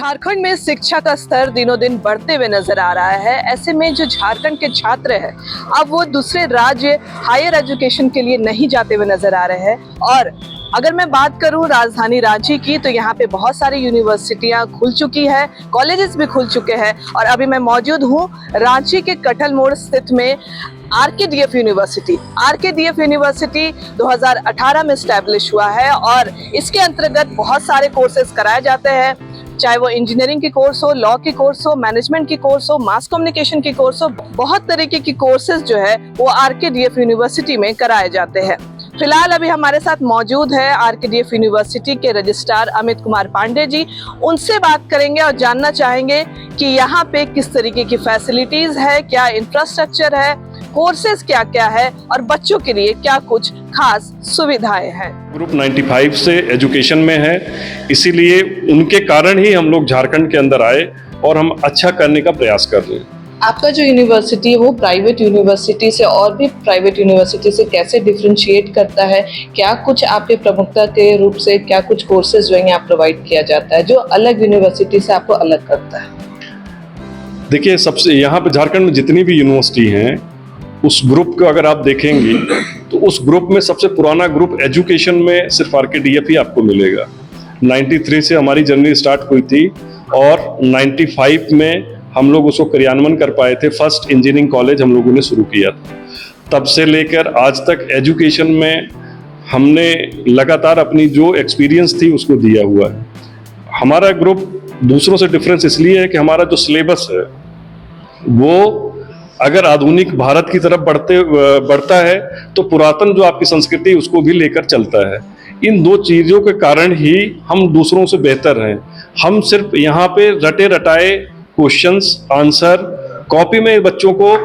झारखंड में शिक्षा का स्तर दिनों दिन बढ़ते हुए नजर आ रहा है। ऐसे में जो झारखंड के छात्र हैं अब वो दूसरे राज्य हायर एजुकेशन के लिए नहीं जाते हुए नजर आ रहे हैं। और अगर मैं बात करूं राजधानी रांची की तो यहाँ पे बहुत सारी यूनिवर्सिटियां खुल चुकी है, कॉलेजेस भी खुल चुके हैं। और अभी मैं मौजूद हूँ रांची के कटहल मोड़ स्थित में आरकेडीएफ यूनिवर्सिटी। आरकेडीएफ यूनिवर्सिटी 2018 में स्टैब्लिश हुआ है और इसके अंतर्गत बहुत सारे कोर्सेज कराए जाते हैं, चाहे वो इंजीनियरिंग की कोर्स हो, लॉ की कोर्स हो, मैनेजमेंट की कोर्स हो, मास कम्युनिकेशन की कोर्स हो। बहुत तरीके की कोर्सेज जो है वो आरकेडीएफ यूनिवर्सिटी में कराए जाते हैं। फिलहाल अभी हमारे साथ मौजूद है आरकेडीएफ यूनिवर्सिटी के रजिस्ट्रार अमित कुमार पांडे जी। उनसे बात करेंगे और जानना चाहेंगे कि यहाँ पे किस तरीके की फैसिलिटीज है, क्या इंफ्रास्ट्रक्चर है, कोर्सेज क्या क्या है और बच्चों के लिए क्या कुछ खास सुविधाएं हैं। ग्रुप 95 से एजुकेशन में है, इसीलिए उनके कारण ही हम लोग झारखंड के अंदर आए और हम अच्छा करने का प्रयास कर रहे हैं। आपका जो यूनिवर्सिटी है वो प्राइवेट यूनिवर्सिटी से और भी प्राइवेट यूनिवर्सिटी से कैसे डिफरेंशिएट करता है? क्या कुछ आपके प्रमुखता के रूप से क्या कुछ कोर्सेज जो है यहाँ प्रोवाइड किया जाता है जो अलग यूनिवर्सिटी से आपको अलग करता है? देखिए, सबसे यहाँ पे झारखंड में जितनी भी यूनिवर्सिटी हैं उस ग्रुप को अगर आप देखेंगे तो उस ग्रुप में सबसे पुराना ग्रुप एजुकेशन में सिर्फ आरकेडीएफ ही आपको मिलेगा। 93 से हमारी जर्नी स्टार्ट हुई थी और 95 में हम लोग उसको क्रियान्वयन कर पाए थे। फर्स्ट इंजीनियरिंग कॉलेज हम लोगों ने शुरू किया था। तब से लेकर आज तक एजुकेशन में हमने लगातार अपनी जो एक्सपीरियंस थी उसको दिया हुआ है। हमारा ग्रुप दूसरों से डिफरेंस इसलिए है कि हमारा जो सिलेबस है वो अगर आधुनिक भारत की तरफ बढ़ता है तो पुरातन जो आपकी संस्कृति उसको भी लेकर चलता है। इन दो चीज़ों के कारण ही हम दूसरों से बेहतर हैं। हम सिर्फ यहाँ पे रटे रटाए क्वेश्चंस आंसर कॉपी में बच्चों को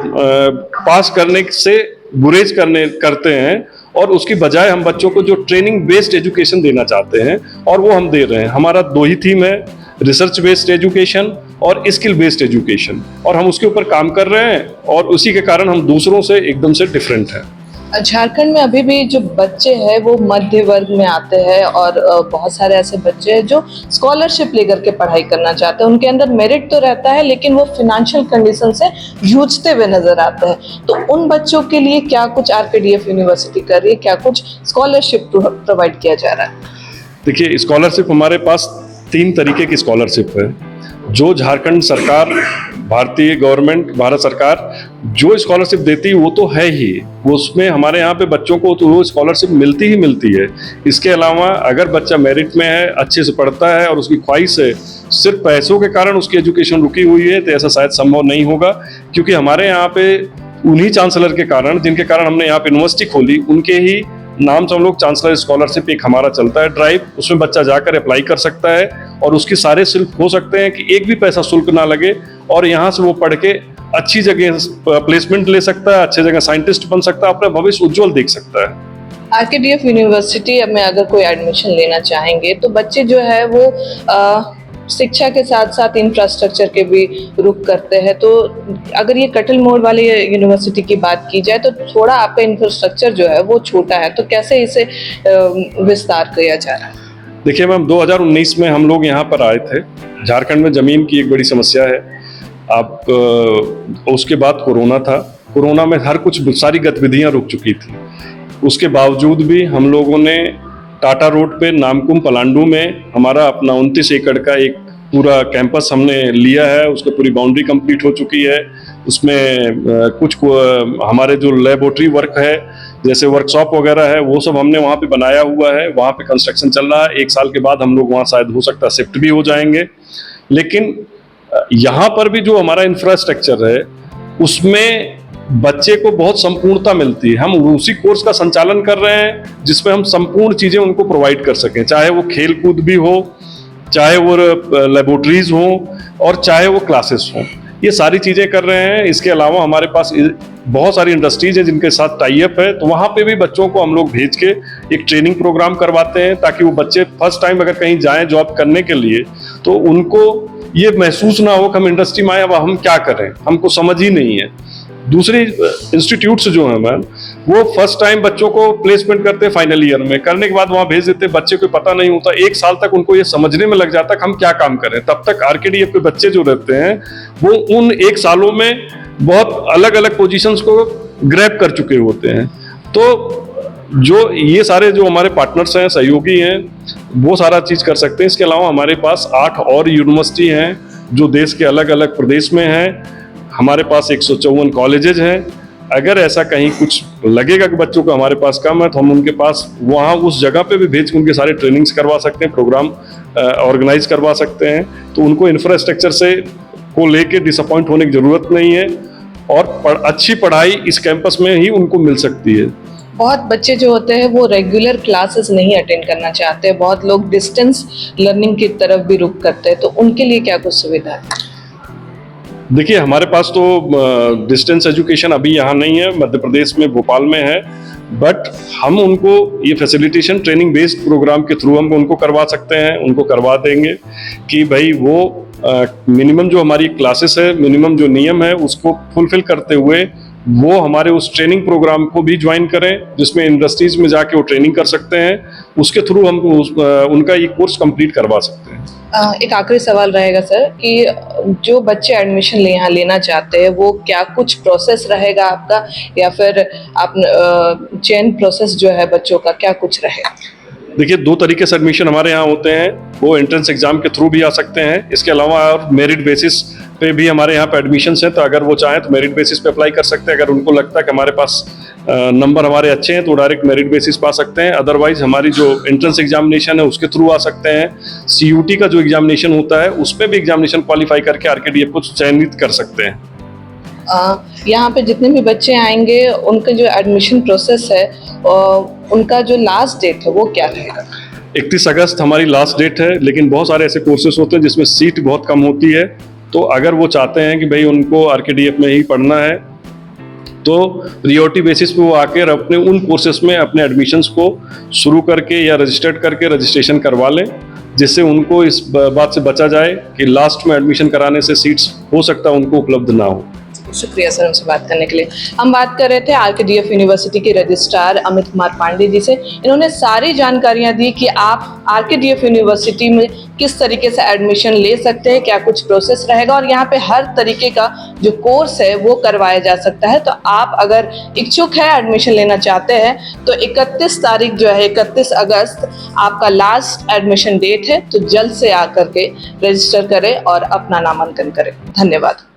पास करने से गुरेज करते हैं और उसकी बजाय हम बच्चों को जो ट्रेनिंग बेस्ड एजुकेशन देना चाहते हैं और वो हम दे रहे हैं। हमारा दो ही थीम है, रिसर्च बेस्ड एजुकेशन और स्किल बेस्ड एजुकेशन, और हम उसके ऊपर काम कर रहे हैं और उसी के कारण हम दूसरों से एकदम से डिफरेंट हैं। झारखंड में अभी भी जो बच्चे हैं वो मध्य वर्ग में आते हैं और बहुत सारे ऐसे बच्चे हैं जो स्कॉलरशिप लेकर के पढ़ाई करना चाहते हैं। उनके अंदर मेरिट तो रहता है लेकिन वो फिनेंशियल कंडीशन से जूझते हुए नजर आते हैं। तो उन बच्चों के लिए क्या कुछ आरकेडीएफ यूनिवर्सिटी कर रही है, क्या कुछ स्कॉलरशिप प्रोवाइड किया जा रहा है? देखिए, स्कॉलरशिप हमारे पास 3 तरीके की स्कॉलरशिप है जो झारखंड सरकार, भारतीय गवर्नमेंट, भारत सरकार जो स्कॉलरशिप देती है वो तो है ही, वो उसमें हमारे यहाँ पे बच्चों को तो वो स्कॉलरशिप मिलती ही मिलती है। इसके अलावा अगर बच्चा मेरिट में है, अच्छे से पढ़ता है और उसकी ख्वाहिश है, सिर्फ पैसों के कारण उसकी एजुकेशन रुकी हुई है तो ऐसा शायद संभव नहीं होगा। क्योंकि हमारे यहाँ पे उन्हीं चांसलर के कारण, जिनके कारण हमने यहाँ पे यूनिवर्सिटी खोली, उनके ही नाम से हम लोग चांसलर स्कॉलरशिप एक हमारा चलता है ड्राइव, उसमें बच्चा जाकर अप्लाई कर सकता है और उसकी सारे शुल्क हो सकते हैं कि एक भी पैसा शुल्क ना लगे और यहाँ से वो पढ़ के अच्छी जगह प्लेसमेंट ले सकता है, अच्छी जगह साइंटिस्ट बन सकता है, अपना भविष्य उज्जवल देख सकता है। आरकेडीएफ यूनिवर्सिटी में अगर कोई एडमिशन लेना चाहेंगे तो बच्चे जो है वो शिक्षा के साथ साथ इंफ्रास्ट्रक्चर के भी रुख करते हैं। तो अगर ये कटहल मोड़ वाली यूनिवर्सिटी की बात की जाए तो थोड़ा आपका इंफ्रास्ट्रक्चर जो है वो छोटा है, तो कैसे इसे विस्तार किया जा रहा है? देखिए मैम, 2019 में हम लोग यहाँ पर आए थे। झारखंड में ज़मीन की एक बड़ी समस्या है। उसके बाद कोरोना था। कोरोना में हर कुछ सारी गतिविधियाँ रुक चुकी थी। उसके बावजूद भी हम लोगों ने टाटा रोड पे नामकुम पलांडू में हमारा अपना 29 एकड़ का एक पूरा कैंपस हमने लिया है। उसकी पूरी बाउंड्री कंप्लीट हो चुकी है। उसमें कुछ हमारे जो लेबोरेटरी वर्क है, जैसे वर्कशॉप वगैरह है, वो सब हमने वहाँ पे बनाया हुआ है। वहाँ पे कंस्ट्रक्शन चल रहा है। 1 साल के बाद हम लोग वहाँ शायद हो सकता है शिफ्ट भी हो जाएंगे। लेकिन यहाँ पर भी जो हमारा इंफ्रास्ट्रक्चर है उसमें बच्चे को बहुत संपूर्णता मिलती है। हम उसी कोर्स का संचालन कर रहे हैं जिसमें हम संपूर्ण चीज़ें उनको प्रोवाइड कर सकें, चाहे वो खेल कूद भी हो, चाहे वो लेबोरेटरीज हों और चाहे वो क्लासेस हों। ये सारी चीज़ें कर रहे हैं। इसके अलावा हमारे पास बहुत सारी इंडस्ट्रीज हैं जिनके साथ टाई अप है, तो वहाँ पे भी बच्चों को हम लोग भेज के एक ट्रेनिंग प्रोग्राम करवाते हैं ताकि वो बच्चे फर्स्ट टाइम अगर कहीं जाएँ जॉब करने के लिए तो उनको ये महसूस ना हो कि हम इंडस्ट्री में आए अब हम क्या करें, हमको समझ ही नहीं है। दूसरे इंस्टीट्यूट्स जो हैं मैम, वो फर्स्ट टाइम बच्चों को प्लेसमेंट करते हैं फाइनल ईयर में, करने के बाद वहां भेज देते हैं, बच्चे को पता नहीं होता, 1 साल तक उनको ये समझने में लग जाता है कि हम क्या काम करें। तब तक आरकेडीएफ के बच्चे जो रहते हैं वो उन 1 सालों में बहुत अलग अलग पोजीशंस को ग्रैब कर चुके होते हैं। तो जो ये सारे जो हमारे पार्टनर्स हैं, सहयोगी हैं, वो सारा चीज़ कर सकते हैं। इसके अलावा हमारे पास 8 और यूनिवर्सिटी हैं जो देश के अलग अलग प्रदेश में हैं। हमारे पास 154 कॉलेजेज हैं। अगर ऐसा कहीं कुछ लगेगा कि बच्चों को हमारे पास कम है तो हम उनके पास वहाँ उस जगह पे भी भेज के उनके सारे ट्रेनिंग्स करवा सकते हैं, प्रोग्राम ऑर्गेनाइज करवा सकते हैं। तो उनको इंफ्रास्ट्रक्चर से को लेके डिसअपॉइंट होने की ज़रूरत नहीं है और अच्छी पढ़ाई इस कैंपस में ही उनको मिल सकती है। बहुत बच्चे जो होते हैं वो रेगुलर क्लासेस नहीं अटेंड करना चाहते, बहुत लोग डिस्टेंस लर्निंग की तरफ भी रुख करते हैं, तो उनके लिए क्या कुछ सुविधा है? देखिए, हमारे पास तो डिस्टेंस एजुकेशन अभी यहाँ नहीं है, मध्य प्रदेश में भोपाल में है, बट हम उनको ये फैसिलिटेशन ट्रेनिंग बेस्ड प्रोग्राम के थ्रू हम उनको करवा सकते हैं, उनको करवा देंगे कि भाई वो मिनिमम जो हमारी क्लासेस है, मिनिमम जो नियम है उसको फुलफिल करते हुए वो हमारे उस ट्रेनिंग प्रोग्राम को भी ज्वाइन करें, जिसमें इंडस्ट्रीज में जाके वो ट्रेनिंग कर सकते हैं। उसके थ्रू हम उनका ये कोर्स कंप्लीट करवा सकते हैं। एक आखिरी सवाल रहेगा सर कि जो बच्चे एडमिशन यहाँ लेना चाहते हैं वो क्या कुछ प्रोसेस रहेगा आपका, या फिर आप चयन प्रोसेस जो है बच्चों का क्या कुछ रहेगा? देखिए, 2 तरीके से एडमिशन हमारे यहाँ होते हैं। वो एंट्रेंस एग्जाम के थ्रू भी आ सकते हैं, इसके अलावा और मेरिट बेसिस पे भी हमारे यहाँ पे एडमिशन्स हैं। तो अगर वो चाहें तो मेरिट बेसिस पे अप्लाई कर सकते हैं। अगर उनको लगता है कि हमारे पास नंबर हमारे अच्छे हैं तो डायरेक्ट मेरिट बेसिस पे आ सकते हैं। अदरवाइज हमारी जो एंट्रेंस एग्जामिनेशन है उसके थ्रू आ सकते हैं। CUT का जो एग्जामिनेशन होता है उसमें भी एग्जामिनेशन क्वालिफाई करके आरकेडीएफ को चयनित कर सकते हैं। यहाँ पे जितने भी बच्चे आएंगे उनका जो एडमिशन प्रोसेस है उनका जो लास्ट डेट है वो क्या रहेगा? 31 अगस्त हमारी लास्ट डेट है, लेकिन बहुत सारे ऐसे कोर्सेज होते हैं जिसमें सीट बहुत कम होती है। तो अगर वो चाहते हैं कि भाई उनको आरकेडीएफ में ही पढ़ना है तो प्रियोरिटी बेसिस पे वो आकर अपने उन कोर्सेज में अपने एडमिशन्स को शुरू करके या रजिस्टर्ड करके रजिस्ट्रेशन करवा लें, जिससे उनको इस बात से बचा जाए कि लास्ट में एडमिशन कराने से सीट्स हो सकता है उनको उपलब्ध ना हो। शुक्रिया सर हमसे बात करने के लिए। हम बात कर रहे थे आरकेडीएफ यूनिवर्सिटी के रजिस्ट्रार अमित कुमार पांडे जी से। इन्होंने सारी जानकारियां दी कि आप आरकेडीएफ यूनिवर्सिटी में किस तरीके से एडमिशन ले सकते हैं, क्या कुछ प्रोसेस रहेगा, और यहाँ पे हर तरीके का जो कोर्स है वो करवाया जा सकता है। तो आप अगर इच्छुक है, एडमिशन लेना चाहते हैं तो 31 तारीख जो है 31 अगस्त आपका लास्ट एडमिशन डेट है। तो जल्द से आकर के रजिस्टर करें और अपना नामांकन करें। धन्यवाद।